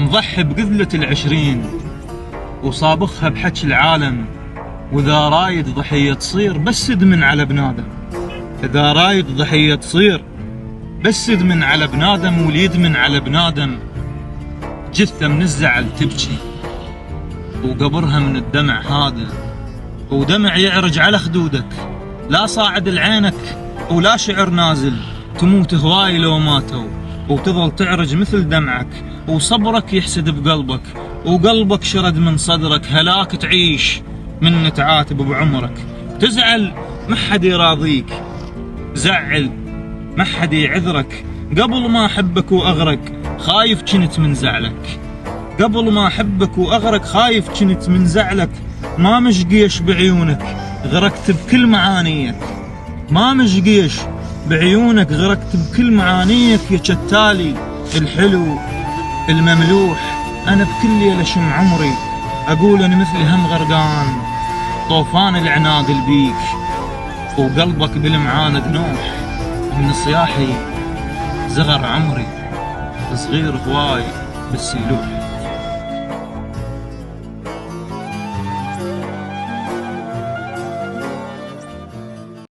مضحي بقذلة العشرين وصابخها بحكي العالم، وإذا رايد ضحية تصير بس ادمن على بنادم. إذا رايد ضحية تصير بس ادمن على بنادم، واللي يدمن على بنادم جثة من الزعل تبكي وقبرها من الدمع هذا، ودمع يعرج على خدودك، لا صاعد لعينك ولا شعر نازل. تموت هواي لو ماتوا وتظل تعرج مثل دمعك، وصبرك يحسد بقلبك وقلبك شرد من صدرك. هلاك تعيش من تعاتب بعمرك، تزعل ما حد يراضيك، زعل ما حد يعذرك. قبل ما احبك واغرق خايف كنت من زعلك، قبل ما احبك واغرق خايف كنت من زعلك. ما مشقيش بعيونك غرقت بكل معانيك، ما مشقيش بعيونك غرقت بكل معانيك. يا شتالي الحلو المملوح، انا بكل ليلة شم عمري اقول انا مثلي هم غرقان. طوفان العناد البيك وقلبك بالمعاند نوح، من صياحي زغر عمري صغير هواي بالسلوح.